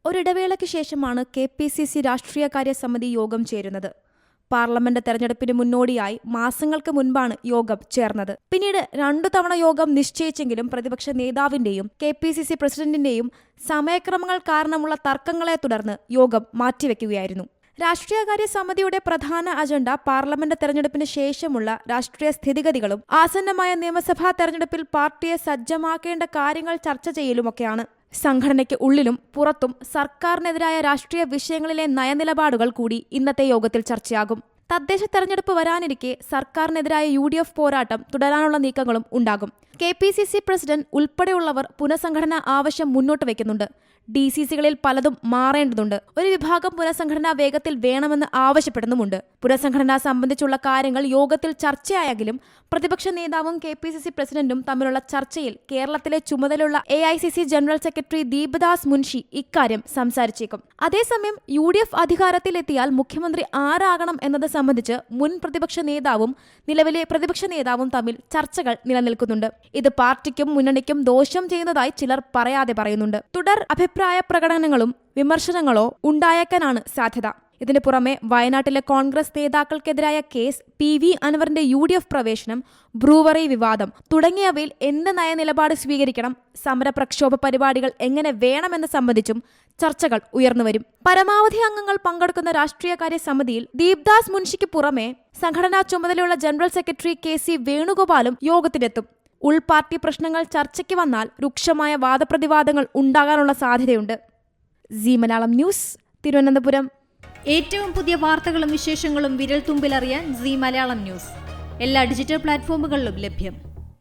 ഒരിടവേളയ്ക്ക് ശേഷമാണ് KPCC രാഷ്ട്രീയകാര്യ സമിതി യോഗം ചേരുന്നത്. പാർലമെന്റ് തെരഞ്ഞെടുപ്പിന് മുന്നോടിയായി മാസങ്ങൾക്ക് മുൻപാണ് യോഗം ചേർന്നത്. പിന്നീട് 2 തവണ യോഗം നിശ്ചയിച്ചെങ്കിലും പ്രതിപക്ഷ നേതാവിന്റെയും KPCC പ്രസിഡന്റിന്റെയും സമയക്രമങ്ങൾ കാരണമുള്ള തർക്കങ്ങളെ തുടർന്ന് യോഗം മാറ്റിവെക്കുകയായിരുന്നു. രാഷ്ട്രീയകാര്യ സമിതിയുടെ പ്രധാന അജണ്ട പാർലമെന്റ് തെരഞ്ഞെടുപ്പിന് ശേഷമുള്ള രാഷ്ട്രീയ സ്ഥിതിഗതികളും ആസന്നമായ നിയമസഭാ തെരഞ്ഞെടുപ്പിൽ പാർട്ടിയെ സജ്ജമാക്കേണ്ട കാര്യങ്ങൾ ചർച്ച ചെയ്യലുമൊക്കെയാണ്. സംഘടനയ്ക്ക് ഉള്ളിലും പുറത്തും സർക്കാരിനെതിരായ രാഷ്ട്രീയ വിഷയങ്ങളിലെ നയനിലപാടുകൾ കൂടി ഇന്നത്തെ യോഗത്തിൽ ചർച്ചയാകും. തദ്ദേശ തെരഞ്ഞെടുപ്പ് വരാനിരിക്കെ സർക്കാരിനെതിരായ UDF പോരാട്ടം തുടരാനുള്ള നീക്കങ്ങളും ഉണ്ടാകും. KPCC പ്രസിഡന്റ് ഉൾപ്പെടെയുള്ളവർ പുനഃസംഘടനാ ആവശ്യം മുന്നോട്ട് വയ്ക്കുന്നുണ്ട്. DCCകളിൽ പലതും മാറേണ്ടതുണ്ട്. ഒരു വിഭാഗം പുനഃസംഘടന വേഗത്തിൽ വേണമെന്ന് ആവശ്യപ്പെടുന്നുമുണ്ട്. പുനഃസംഘടന സംബന്ധിച്ചുള്ള കാര്യങ്ങൾ യോഗത്തിൽ ചർച്ചയായെങ്കിലും പ്രതിപക്ഷ നേതാവും KPCC പ്രസിഡന്റും തമ്മിലുള്ള ചർച്ചയിൽ കേരളത്തിലെ ചുമതലയുള്ള AICC general secretary Deepadas Munshi ഇക്കാര്യം സംസാരിച്ചേക്കും. അതേസമയം UDF അധികാരത്തിലെത്തിയാൽ മുഖ്യമന്ത്രി ആരാകണം എന്നത് സംബന്ധിച്ച് മുൻ പ്രതിപക്ഷ നേതാവും നിലവിലെ പ്രതിപക്ഷ നേതാവും തമ്മിൽ ചർച്ചകൾ നിലനിൽക്കുന്നുണ്ട്. ഇത് പാർട്ടിക്കും മുന്നണിക്കും ദോഷം ചെയ്യുന്നതായി ചിലർ പറയാതെ പറയുന്നുണ്ട്. തുടർ അഭിപ്രായ പ്രകടനങ്ങളും വിമർശനങ്ങളോ ഉണ്ടായേക്കാനാണ് സാധ്യത. ഇതിനു പുറമെ വയനാട്ടിലെ കോൺഗ്രസ് നേതാക്കൾക്കെതിരായ കേസ്, PV അൻവറിന്റെ UDF പ്രവേശനം, ബ്രൂവറി വിവാദം തുടങ്ങിയവയിൽ എന്ത് നയനിലപാട് സ്വീകരിക്കണം, സമരപ്രക്ഷോഭ പരിപാടികൾ എങ്ങനെ വേണമെന്ന് സംബന്ധിച്ചും ചർച്ചകൾ ഉയർന്നുവരും. പരമാവധി അംഗങ്ങൾ പങ്കെടുക്കുന്ന രാഷ്ട്രീയകാര്യ സമിതിയിൽ ദീപദാസ് മുൻഷിക്ക് പുറമെ സംഘടനാ ചുമതലയുള്ള ജനറൽ സെക്രട്ടറി KC വേണുഗോപാലും യോഗത്തിനെത്തും. ഉൾപാർട്ടി പ്രശ്നങ്ങൾ ചർച്ചയ്ക്ക് വന്നാൽ രൂക്ഷമായ വാദപ്രതിവാദങ്ങൾ ഉണ്ടാകാനുള്ള സാധ്യതയുണ്ട്. Zee Malayalam news, Thiruvananthapuram. ഏറ്റവും പുതിയ വാർത്തകളും വിശേഷങ്ങളും വിരൽത്തുമ്പിലറിയാൻ സീ മലയാളം ന്യൂസ് എല്ലാ ഡിജിറ്റൽ പ്ലാറ്റ്ഫോമുകളിലും ലഭ്യം.